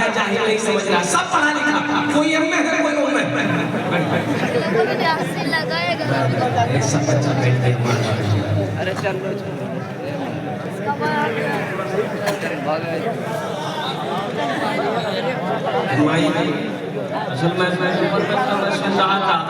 है जाहिल नहीं समझ रहा, सब पढ़ा लिखा, कोई एमए है कोई ओमए है। सब बच्चा बैठ गया। अरे चल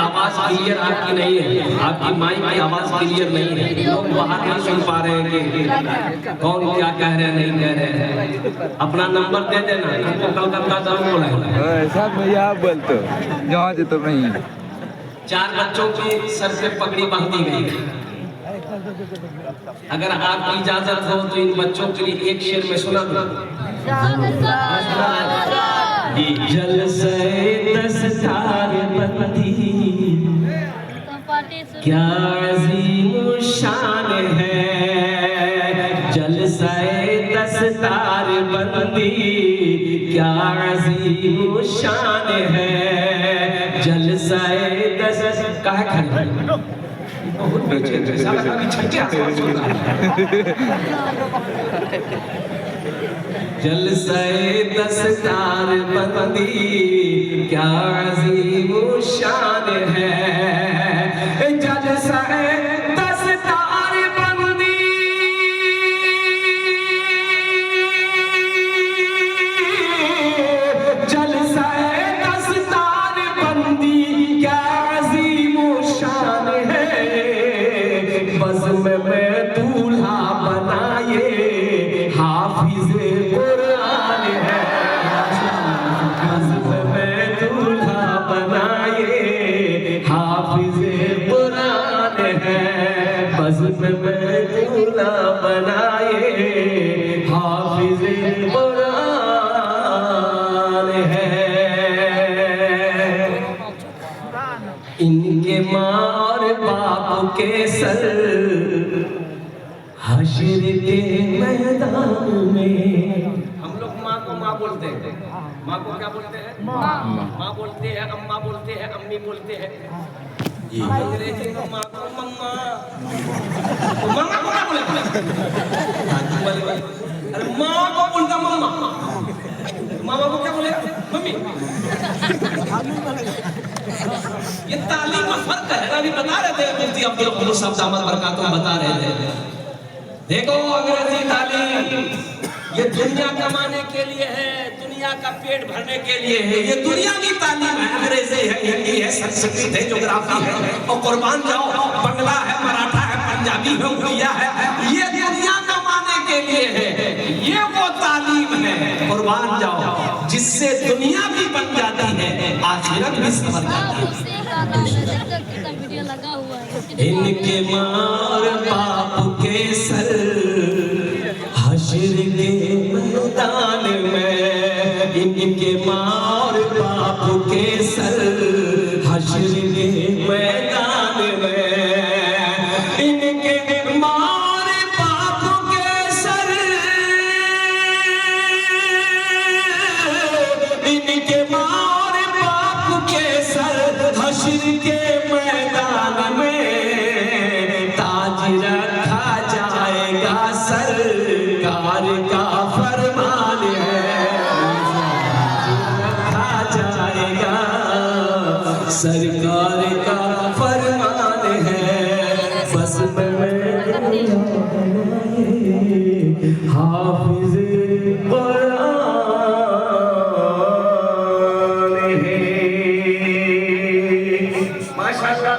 आवाज क्लियर आपकी नहीं है, आपकी माइक की आवाज क्लियर नहीं है, लोग बाहर नहीं सुन पा रहे हैं कि कौन क्या कह रहे हैं नहीं कह रहे हैं। अपना नंबर दे देना, तुमको कलकत्ता जरूर बुलाएंगे। सब भैया आप बोलते हो जहाँ से तो नहीं। 4 बच्चों की सर से पगड़ी बांधी गई। अगर आपकी इजाजत हो तो इन बच्चों के लिए एक शेर में सुना दो। जल से दस्तार बंदी क्या अजीम शान है, जल से दस्तार बंदी क्या अजीम शान है, जल से दस कहा खड़े बहुत बेचे छठे आसमान सुन रहा है। जल से दस्तार बंदी क्या अजीम शान है, जल से दस्तार बंदी जल से दस्तार बंदी क्या अजीम शान है, बज़्म में दूल्हा बनाए हाफिज कुरान है, बज़्म में दूल्हा बनाए हाफिज कुरान है, बज़्म में दूल्हा बनाए हाफिज कुरान है। इनके माँ और बाप के सर हश्र के मैदान में, हम लोग माँ को माँ बोलते हैं, माँ को क्या बोलते हैं? माँ बोलते हैं, अम्मा बोलते हैं, अम्मी बोलते हैं। अंग्रेजी में माँ को मम्मा, मम्मा को क्या बोले? अरे माँ को बोलता मम्मा, मामा को क्या बोले? मम्मी। ये तालीम में फर्क है, अभी बता रहे थे मुफ्ती अब्दुल कुद्दूस साहब दामद बरकातुहू बता रहे थे। देखो अंग्रेजी तालीम ये दुनिया कमाने के लिए है, दुनिया का पेट भरने के लिए है, ये दुनिया की तालीम है। अंग्रेजी है, हिंदी है, संस्कृत है, ज्योग्राफी है, और कुर्बान जाओ बंगला है, मराठा है, पंजाबी है, उड़िया है, ये दुनिया कमाने के लिए है। ये वो तालीम है, कुर्बान जाओ, जिससे दुनिया भी बन जाती है, आखिरत भी संवर जाती है। इनके मार बाप के सर हश्र के मैदान में, इनके मार बाप के सर हश्र के मैदान में, इनके मार बाप के सर, इनके मार बाप के सर हश्र के मैदान में ताज रखा जाएगा, सरकार का फरमान है, रखा जाएगा सरकार का फरमान है, बज़्म में हाफिज कुरान है। माशाअल्लाह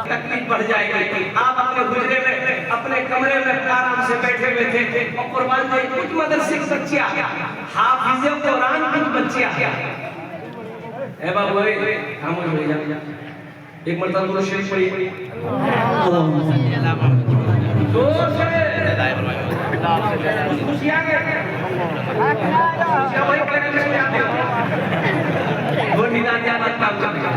तकलीफ बढ़ जाएगी। आप अपने गुजरे में अपने कमरे में आराम से बैठे हुए थे और कुर्बान जी कुछ मदरसे की बच्चियां हाफिज कुरान की बच्चियां ए बाबू खामोश हो जा, एक मरतबा पूरा शेर पढ़िए। जोर से खुशियां वही करने में आते हो, वो निदान याद काम करते।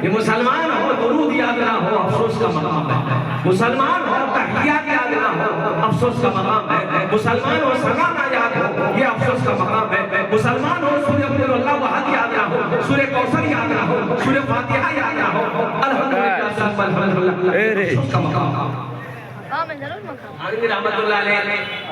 ये मुसलमान हो दुरूद याद ना हो अफसोस का मकाम है, मुसलमान हो तहियात याद ना हो अफसोस का मकाम है, मुसलमान हो सना ना याद हो ये अफसोस का मकाम है, मुसलमान हो सूरह कुल अल्लाह वहद याद ना हो, सूरह कौसर याद ना हो, सूरह फातिहा याद ना हो, अल्हम्दुलिल्लाह अल्हम्दुलिल्लाह अफसोस का मकाम। आमिर रहमतुल्लाह अलैह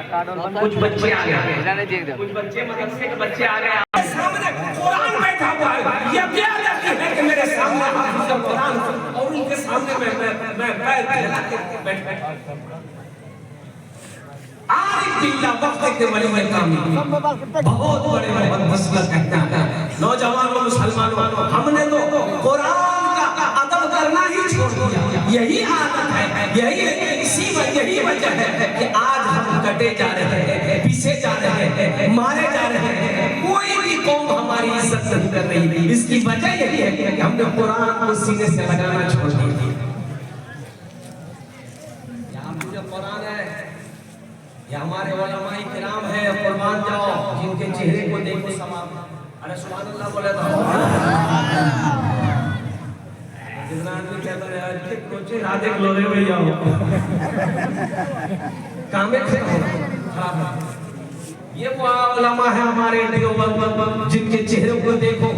कुछ बच्चे आ गए, कुछ बच्चे मदरसे के बच्चे आ गए सामने कुरान बैठा हुआ है, ये क्या लगती है कि मेरे सामने हाफिज़ कुरान और उनके सामने मैं पैर फैला के बैठ आरिफ बिल्ला वक्त के बड़े बड़े काम बहुत बड़े बड़े बदकिस्मत कहते हैं नौजवानों मुसलमानों, हमने तो कुरान का अदब करना ही छोड़ दिया। यही आदत है, यही वजह है कि आज हम कटे जा रहे हैं, पीछे जा रहे हैं, मारे जा रहे हैं, कोई भी कौम हमारी इज्जत नहीं कर रही। इसकी वजह यही है कि हमने कुरान को सीने से लगाना छोड़ दिया। कुरान है, ये हमारे उलमाए किराम है, कुर्बान जाओ जिनके चेहरे को देखो सवाब। अरे सुभान अल्लाह बोले तो जितना आदमी कहता है आज के कोचे राधे ग्लोरे में जाओ कामे से खराब है। ये वो उलमा है हमारे देवबंद, जिनके चेहरे को देखो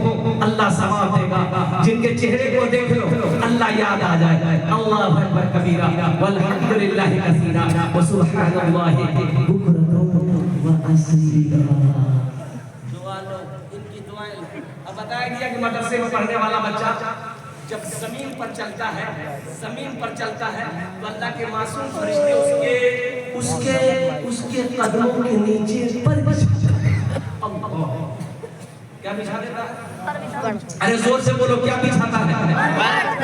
अल्लाह सवाब देगा, जिनके चेहरे को देख लो अल्लाह याद आ जाए। अल्लाहु अकबर कबीरा वल्हम्दुलिल्लाहि कसीरा व सुब्हानल्लाहि बुकरतन व असीला। दुआ लो, इनकी दुआएं लो। अब बताया गया कि मदरसे में पढ़ने वाला बच्चा जब जमीन पर चलता है तो अल्लाह के मासूम फरिश्ते उसके कदमों के नीचे पर क्या बिछा देता है? अरे जोर से बोलो, क्या बिछाता है?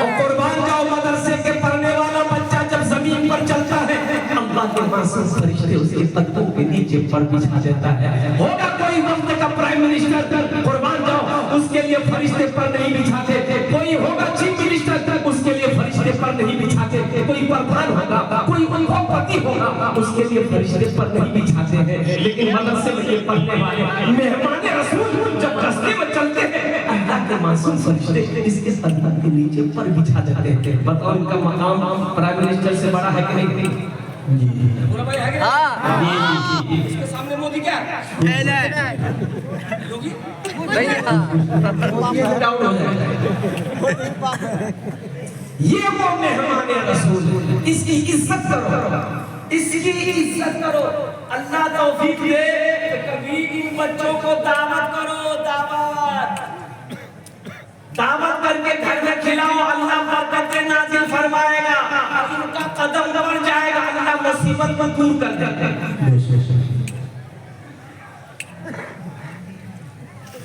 और कुर्बान जाओ, मदरसे के पढ़ने वाला बच्चा जब जमीन पर चलता है अल्लाह के मासूम फरिश्ते उसके कदमों के नीचे पर बिछा देता है। होगा कोई वक्त का प्राइम मिनिस्टर, कुर्बान जाओ, उसके लिए फरिश्ते पर नहीं बिछाते। कोई होगा चीफ मिनिस्टर, उसके लिए फरिश्ते पर नहीं बिछाते। कोई प्रधान होगा, कोई उद्योगपति होगा, उसके लिए फरिश्ते पर नहीं बिछाते हैं। लेकिन मदरसे में ये पढ़ने वाले मेहमान रसूल जब रास्ते में चलते हैं अल्लाह के मासूम फरिश्ते इसके कदम के नीचे पर बिछा देते हैं। बताओ इनका मकाम प्राइम मिनिस्टर से बड़ा है कि नहीं? बोला भाई है कि नहीं? इसके सामने मोदी क्या है? योगी डाउन हो जाए। ये वो मेहमान रसूल, इसकी इज्जत करो, इसकी इज्जत करो। अल्लाह तौफीक दे कभी इन बच्चों को दावत करो, दावत करके घर में खिलाओ, अल्लाह बरकतें नाज़िल फरमाएगा, इनका कदम बढ़ जाएगा, अल्लाह मुसीबत को दूर कर देगा।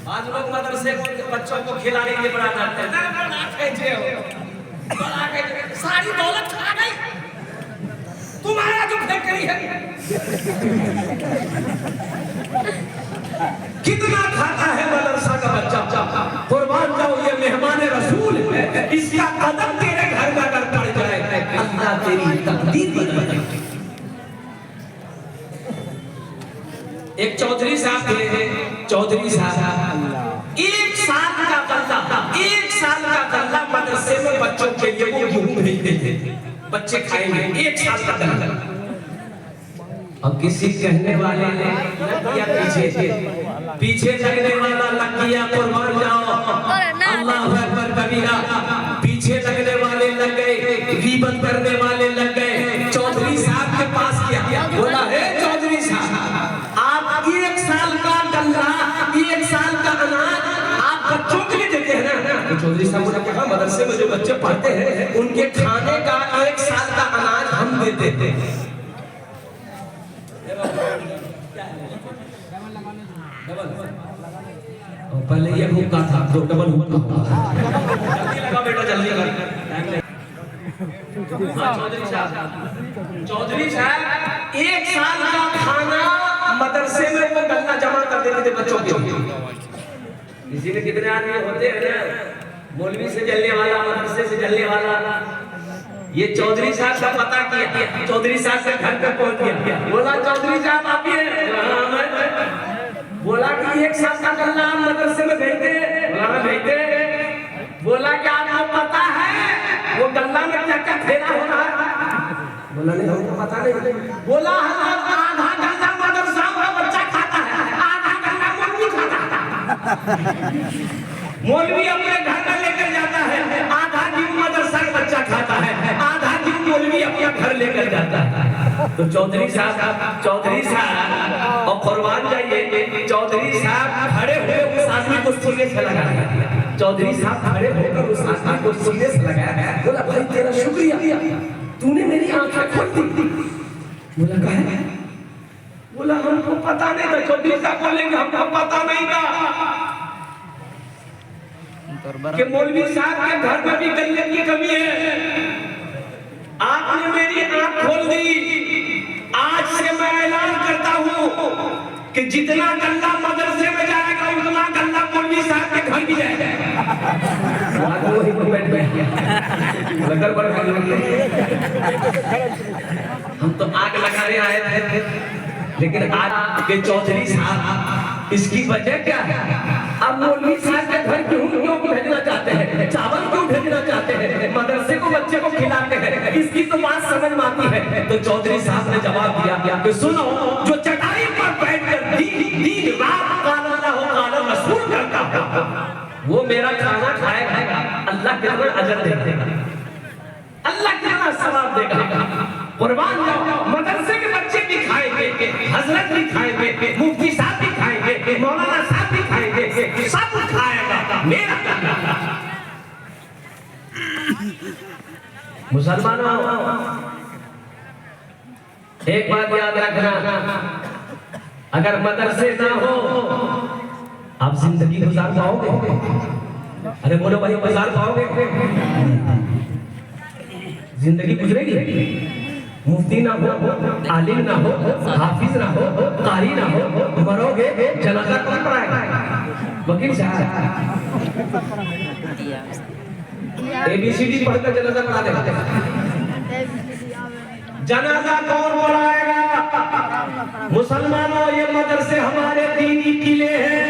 आज लोग मदरसे के बच्चों को खिलाने के लिए बड़ा करते हैं, सारी दौलत खा गई, तुम्हारा जो फैक्ट्री है कितना खाता है मदरसा का बच्चा। कुर्बान जाओ, ये मेहमान रसूल है, इसका कदम तेरे घर में अगर पड़ जाए अल्लाह तेरी तकदीर बदल देगा। एक चौधरी साहब थे, चौधरी साहब 1 साल का गल्ला मदरसे में बच्चों के लिए वो गेहूं भेजते थे, बच्चे खाएंगे 1 साल का गल्ला। अब किसी कहने वाले ने किया पीछे लगने वाला लग गया, कुर्बान जाओ, अल्लाहु अकबर कबीरा, पीछे लगने वाले लग गए, गीबत करने वाले लग गए। चौधरी साहब के पास किया, बोला है चौधरी साहब, आप 1 साल का गल्ला, 1 साल का अनाज आप बच्चों के लिए देते हैं ना? तो चौधरी साहब ने कहा मदरसे में जो बच्चे पढ़ते हैं उनके खाने का 1 साल का अनाज हम देते हैं। पहले ये हुक्का था, तो डबल हुक्का जल्दी लगा बेटा, जल्दी लगा। चौधरी साहब 1 साल का खाना मदरसे में वो गल्ला जमा कर देते थे बच्चों के लिए। इसी में कितने आदमी होते हैं ना, मौलवी से जलने वाला, मदरसे से जलने वाला। ये चौधरी साहब का पता किया, चौधरी साहब से घर पे पहुंच गया, बोला चौधरी साहब आप ही हैं? बोला कि 1 साल का गल्ला हम मदरसे में भेजते, भेजते। बोला कि आपको पता है वो गल्ला में क्या क्या फेरा होता है? बोला नहीं हमको पता नहीं। बोला आधा गल्ला मदरसा का बच्चा खाता है, आधा गल्ला मौलवी खाता है। मौलवी अपने घर में लेकर जाता है, आधा दिन मदरसा का बच्चा खाता है, आधा दिन मौलवी मौलवी अपना घर लेकर जाता है। तो चौधरी साहब और कुर्बान जाइए, चौधरी साहब खड़े हुए उस आदमी को सीने से लगाया। चौधरी साहब खड़े होकर उस आदमी को सीने से लगाया, बोला भाई तेरा शुक्रिया, तूने मेरी आंखें खोल दी। बोला कहा, बोला हमको पता नहीं था। चौधरी साहब बोलेंगे हमको पता नहीं था कि मौलवी साहब के घर में भी गल्ले की कमी है। आपने मेरी आंख खोल दी। आज से मैं ऐलान करता हूं कि जितना गल्ला मदरसे में जाएगा उतना गल्ला मौलवी साहब के घर भी जाएगा। वही को बैठ गया। हम तो आग लगाने आए थे, लेकिन आज के चौधरी साहब इसकी वजह क्या है? अब मौलवी साहब के घर क्यों भेजना चाहते हैं, चावल क्यों भेजना चाहते हैं, मदरसे को बच्चे को खिलाते हैं, इसकी तो बात समझ में आती है। तो चौधरी साहब ने जवाब दिया कि सुनो, जो चटाई पर बैठकर दिन रात काला रसूल करता है वो मेरा खाना खाएगा, अल्लाह कितना अजर देगा, अल्लाह कितना सवाब देगा। कुर्बान जाओ, मदरसे के बच्चे भी खाएंगे, हजरत भी खाएंगे, मुफ्ती साहब भी खाएंगे, मौलाना साहब भी खाएंगे, सब खाएगा मेरा खाना। मुसलमानों, एक बात याद रखना, अगर मदरसे ना हो आप जिंदगी गुजार पाओगे? अरे बोलो भाई, गुजार पाओगे? जिंदगी गुजरेगी? मुफ्ती ना हो, आलिम ना हो, हाफिज ना हो, कारी ना हो, मरोगे जनाजा कौन पढ़ाएगा? वकील साहब ABCD पढ़कर जनाजा पढ़ा देगा। जनाजा कौन पढ़ाएगा? मुसलमानों, ये मदरसे हमारे दीनी किले हैं।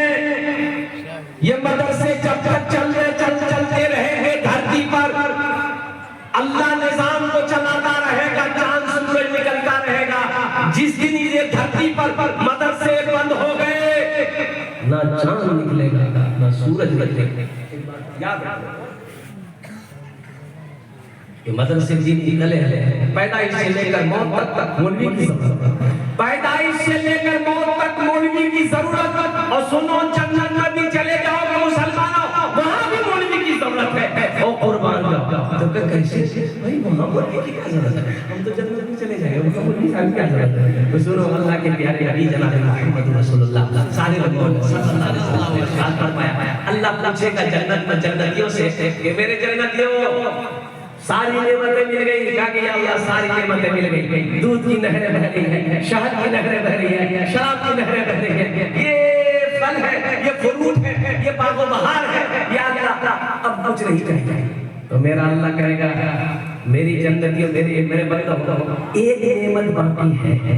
ये मदरसे जब तक चलते रहेंगे धरती पर, अल्लाह निजाम को चलाता रहेगा, चांद सूरज निकलता रहेगा। जिस दिन ये धरती पर मदरसे बंद हो गए, ना चांद निकलेगा ना सूरज निकलेगा। याद रखो, ये मदरसे दीनी कले हैं। पैदाइश से लेकर मौत तक मौलवी की जरूरत, पैदाइश से लेकर मौत तक मौलवी की जरूरत। और सुनो, जन्नत में भी चले जाओगे मुसलमानों, वहां भी मौलवी की जरूरत है। और कुर्बान जाओ तो कैसे भाई, वहां मौलवी की क्या जरूरत है? हम तो जन्नत में चले जाएंगे, उनको मौलवी की क्या जरूरत है? तो सुनो, अल्लाह के प्यारे नबी जनाब मुहम्मद रसूलुल्लाह सारे लोगों ने सल्लल्लाहु अलैहि वसल्लम ने इरशाद फरमाया, अल्लाह पूछेगा जन्नत में जन्नतियों से कि मेरे जन्नतियों सारी नेमतें मिल गई? क्या कि या अल्लाह सारी नेमतें मिल गई। दूध की नहरें बह रही है, शहद की नहरें बह रही है, शराब की नहरें बह रही है, ये फल है, ये फ्रूट है, ये बागो बहार है, या अल्लाह अब कुछ नहीं चाहिए। तो मेरा अल्लाह कहेगा, मेरी जन्नतियों, मेरे बंदों, एक नेमत बाकी है,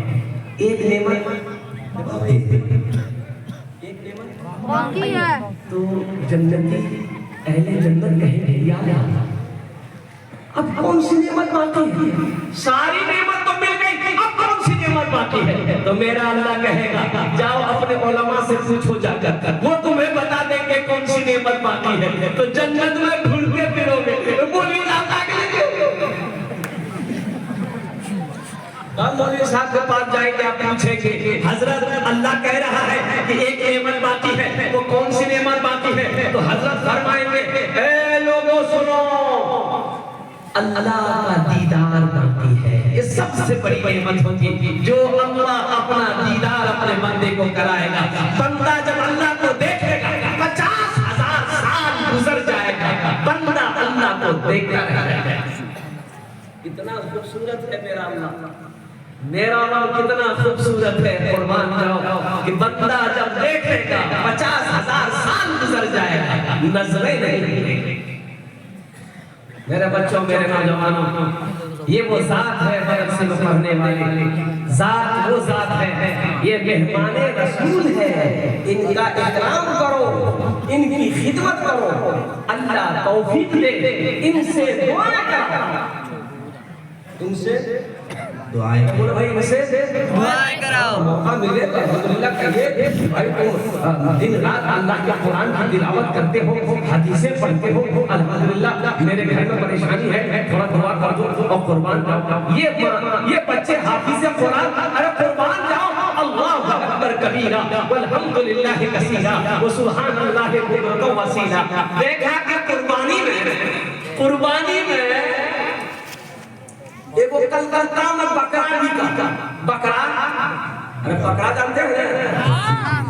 एक नेमत बाकी है। तो जन्नती अहले जन्नत कहेंगे, या अल्लाह अब कौन सी नेमत बाकी है? सारी नेमत तो मिल गई, अब कौन सी नेमत बाकी है? तो मेरा अल्लाह कहेगा, जाओ अपने उलमा से पूछो जाकर, वो तुम्हें बता देंगे कौन सी नेमत बाकी है। तो जन्नत में ढूंढते फिरोगे, बोलिए मौलवी साहब के पास जाएंगे, आप पूछेंगे, हजरत अल्लाह कह रहा है कि एक नेमत बाकी है, वो कौन सी नेमत बाकी है? तो हजरत फरमाएंगे, ए लोगों सुनो, अल्लाह का दीदार बाकी है। ये सबसे बड़ी नेमत होगी जो अल्लाह अपना दीदार अपने बंदे को कराएगा। बंदा जब अल्लाह को देखेगा 50,000 साल गुजर जाएगा, बंदा अल्लाह को देखता रहेगा। कितना खूबसूरत है मेरा अल्लाह, मेरा अल्लाह कितना खूबसूरत है। कुर्बान जाओ कि बंदा जब देखेगा 50,000 साल गुजर जाएगा, नजरें नहीं मिलेंगी। मेरे बच्चों, मेरे नौजवानों, ये वो जात है मदरसे में पढ़ने वाले, जात वो जात है, ये मेहमाने रसूल है। इनका इकराम करो, इनकी खिदमत करो, अल्लाह तौफीक दे, इनसे दुआ करो, इनसे दुआएं बोलो भाई इनसे दुआएं कराओ। मौका मिले तो अल्हम्दुलिल्लाह कहिए भाई तो दिन रात अल्लाह के कुरान की तिलावत करते हो, हदीसें पढ़ते हो, अल्हम्दुलिल्लाह मेरे घर में परेशानी है थोड़ा दुआ कर दो और कुर्बान जाओ। ये बच्चे हाफिज़ कुरान, अरे कुर्बान जाओ, अल्लाहु अकबर कबीरा वल्हम्दुलिल्लाहि कसीरा व सुब्हानल्लाहि बुक्रतन व असीला। देखा कि कुर्बानी में एगो कलकत्ता में बकरा भी कहता, बकरा, अरे बकरा जानते हैं